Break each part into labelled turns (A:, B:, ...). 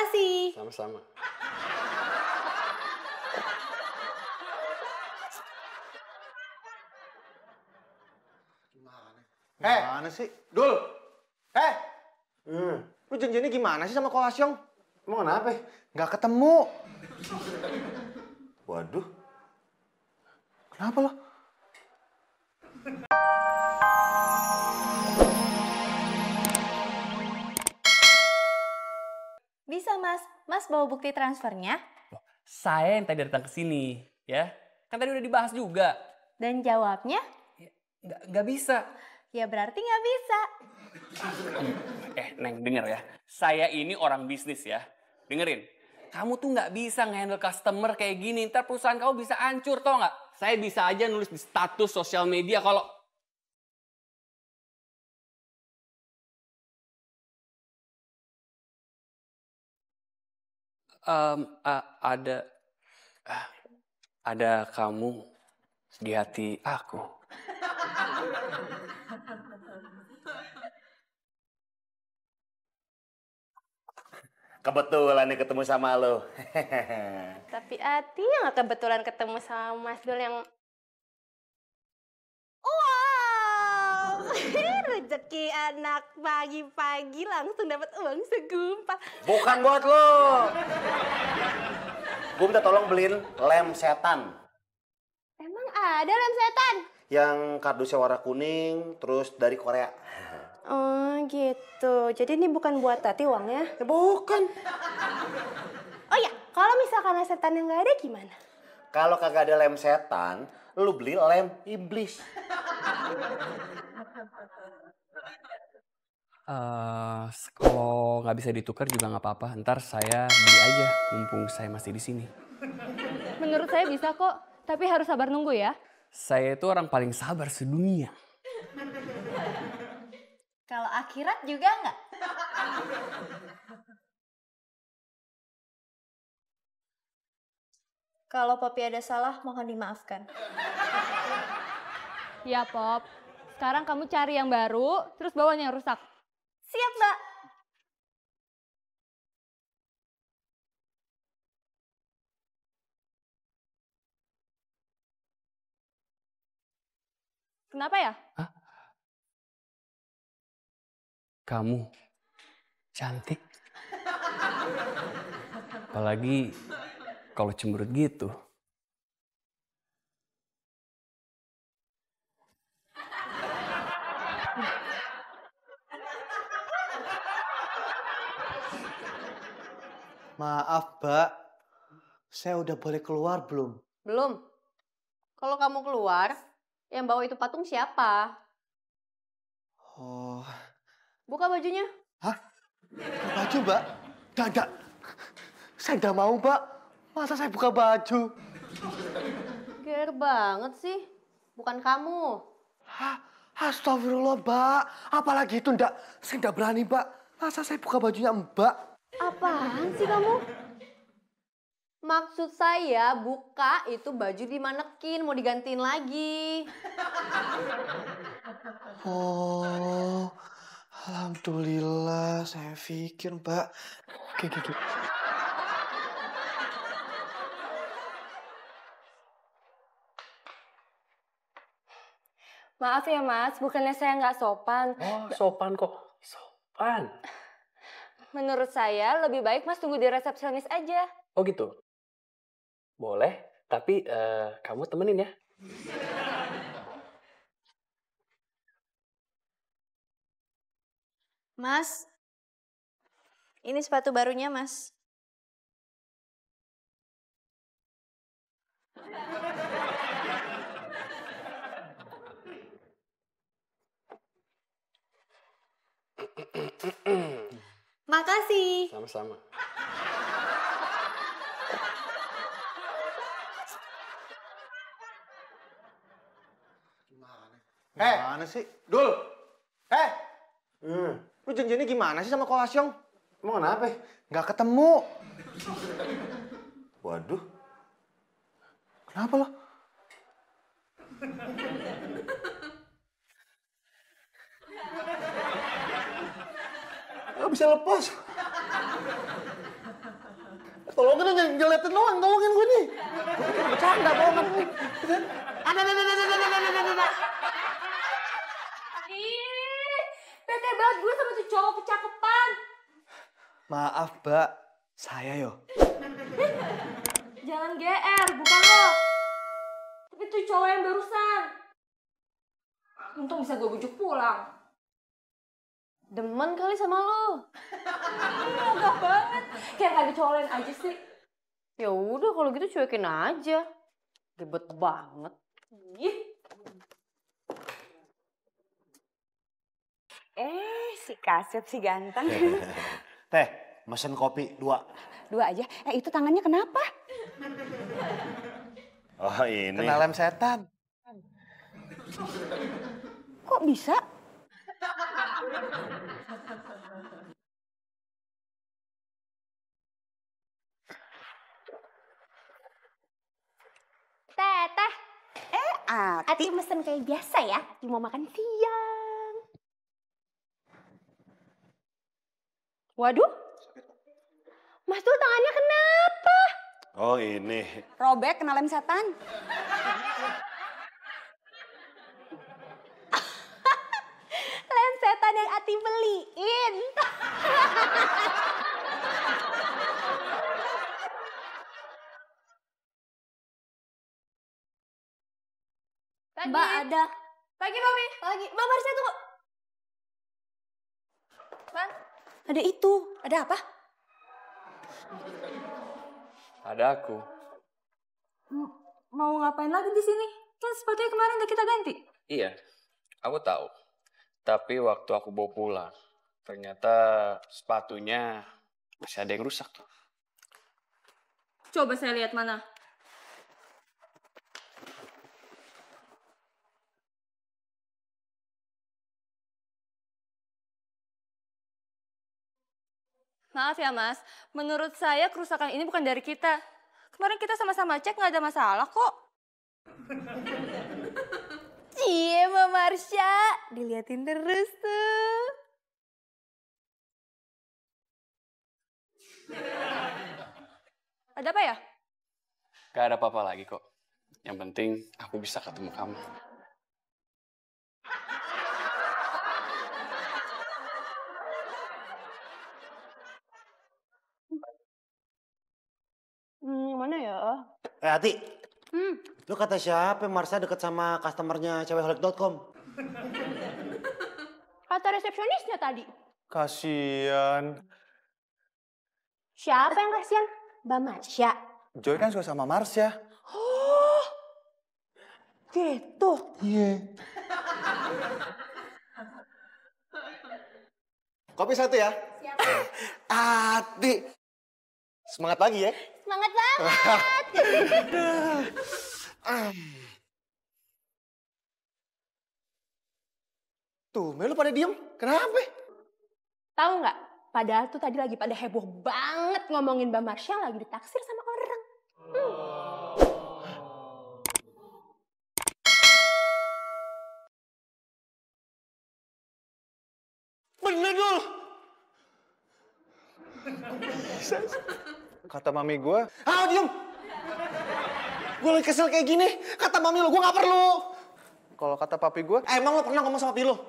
A: Makasih.
B: Sama-sama.
C: Gimana sih? Dul! Lu janjiannya gimana sih sama Ko Asyong?
B: Emang kenapa?
C: Nggak ketemu.
B: Waduh.
C: Kenapa lo?
A: Bisa, Mas. Mas bawa bukti transfernya?
D: Saya yang tadi datang ke sini, ya. Kan tadi udah dibahas juga.
A: Dan jawabnya?
D: Nggak bisa.
A: Ya berarti nggak bisa.
D: Neng, denger ya. Saya ini orang bisnis ya. Dengerin. Kamu tuh nggak bisa nge-handle customer kayak gini. Ntar perusahaan kamu bisa hancur, tau nggak? Saya bisa aja nulis di status sosial media kalau... ada kamu di hati aku.
B: Kebetulan nih ketemu sama lo.
A: Tapi Ati yang kebetulan ketemu sama Mas Dul yang... Wow! Rezeki anak pagi-pagi langsung dapat uang segumpal.
B: Bukan buat lo. Gue minta tolong beliin lem setan.
A: Emang ada lem setan?
B: Yang kardusnya warna kuning, terus dari Korea.
A: Oh gitu. Jadi ini bukan buat Tati uangnya?
B: Ya bukan.
A: Oh ya, kalau misalkan lem setan yang nggak ada gimana?
B: Kalau kagak ada lem setan, lu beli lem iblis.
D: Kalau nggak bisa ditukar juga nggak apa-apa. Ntar saya beli aja, mumpung saya masih di sini.
A: Menurut saya bisa kok, tapi harus sabar nunggu ya.
D: Saya itu orang paling sabar sedunia.
A: Kalau akhirat juga nggak? Kalau Popi ada salah, mohon dimaafkan.
E: Ya, Pop. Sekarang kamu cari yang baru, terus bawa yang rusak.
A: Siap, Mbak.
E: Kenapa ya?
D: Hah? Kamu cantik. Apalagi kalau cemberut gitu.
C: Maaf, Mbak. Saya udah boleh keluar belum?
A: Belum. Kalau kamu keluar, yang bawa itu patung siapa?
C: Oh.
A: Buka bajunya.
C: Hah? Buka baju, Mbak? Enggak. Saya enggak mau, Mbak. Masa saya buka baju?
A: Ger banget sih. Bukan kamu.
C: Hah? Astagfirullah, Mbak. Apalagi itu, enggak. Saya enggak berani, Mbak. Masa saya buka bajunya Mbak?
A: Apaan sih kamu? Maksud saya buka itu baju di manekin, mau digantiin lagi.
C: Oh, alhamdulillah. Saya pikir, Mbak. Oke.
E: Maaf ya, Mas. Bukannya saya nggak sopan.
D: Oh, sopan kok. Sopan.
E: Menurut saya lebih baik Mas tunggu di resepsionis aja.
D: Oh gitu? Boleh, tapi kamu temenin ya.
A: Mas, ini sepatu barunya, Mas. Makasih.
B: Sama-sama.
C: Gimana sih? Dul! Lu janjiannya gimana sih sama Ko Asyong?
B: Emang kenapa?
C: Nggak ketemu.
B: Waduh.
C: Kenapa lo?
B: Gak bisa lepas.
C: Tolongin aja, ngeliatin doang, tolongin gue nih. Bercanda, bohongan. Ada.
E: Ih, bete banget gue sama tuh cowok kecakepan.
C: Maaf, Mbak. Saya yo.
E: Jangan GR, bukan lo. Tapi tuh cowok yang barusan. Untung bisa gue bujuk pulang.
A: Demen kali sama lo.
E: Enggak banget. Kayak gak ada cowok lain aja sih.
A: Ya udah kalau gitu cuekin aja. Ribet banget.
E: Ih.
F: Si Kasep si ganteng.
B: Teh, mesen kopi 2.
F: 2 aja. Itu tangannya kenapa?
B: Oh ini.
C: Kena lem setan.
F: Kok bisa?
E: Teteh.
F: Ati mesen kayak biasa ya. Ati mau makan siang.
E: Waduh. Mas tuh tangannya kenapa?
B: Oh ini.
F: Robek kena lem setan.
E: Lem setan yang Ati beliin. Pagi. Mbak ada. Pagi Mami. Pagi. Mbak Marsha tunggu. Bang.
F: Ada itu. Ada apa?
D: Ada aku.
E: Mau ngapain lagi di sini? Kan sepatunya kemarin udah kita ganti.
D: Iya, aku tahu. Tapi waktu aku bawa pulang, ternyata sepatunya masih ada yang rusak tuh.
E: Coba saya lihat mana. Maaf ya Mas, menurut saya kerusakan ini bukan dari kita. Kemarin kita sama-sama cek nggak ada masalah kok. Cie, Mbak Marsha, diliatin terus tuh. Ada apa ya?
D: Gak ada apa-apa lagi kok. Yang penting aku bisa ketemu kamu.
A: Mana ya?
B: Ati. Lu kata siapa Marsha deket sama customernya cewekholik.com?
A: Kata resepsionisnya tadi.
C: Kasian.
A: Siapa yang kasihan? Mbak Marsha.
C: Joy kan suka sama Marsha.
A: Oh, gitu.
C: Iya.
B: Kopi 1 ya?
A: Siap.
C: Ati. Semangat lagi ya.
A: Semangat banget.
C: Tuh, Melu pada diem. Kenapa?
A: Tahu nggak? Padahal tuh tadi lagi pada heboh banget ngomongin Mbak Marsha lagi ditaksir sama orang.
C: Bener dul. Kata mami gue. Ah, diem. Gue lagi kesel kayak gini. Kata mami lo, gue gak perlu. Kalau kata papi gue, emang lo pernah ngomong sama papi lo?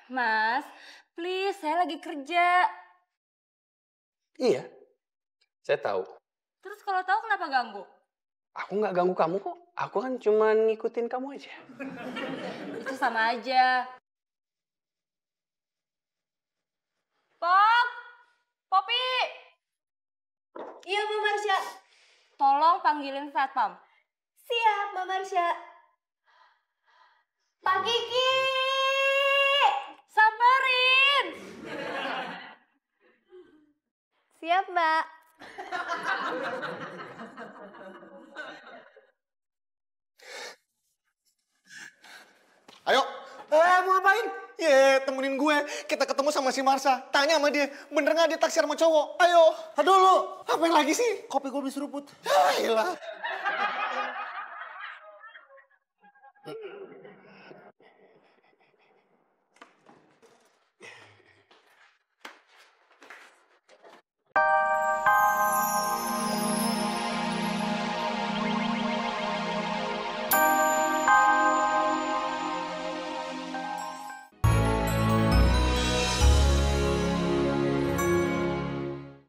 E: Mas, please, saya lagi kerja.
D: Iya, saya tahu.
E: Terus kalau tahu kenapa ganggu?
D: Aku nggak ganggu kamu kok. Aku kan cuma ngikutin kamu aja.
E: Itu sama aja. Pop! Popi! Iya, Mbak Marsha. Tolong panggilin satpam. Siap, Mbak Marsha. Pak Kiki! Samperin! Siap, Mbak.
C: Ayo. Mau ngapain? Temenin gue. Kita ketemu sama si Marsha. Tanya sama dia, bener gak dia taksir sama cowok? Ayo. Aduh lu, ngapain lagi sih?
B: Kopi gue diseruput.
C: Yaelah.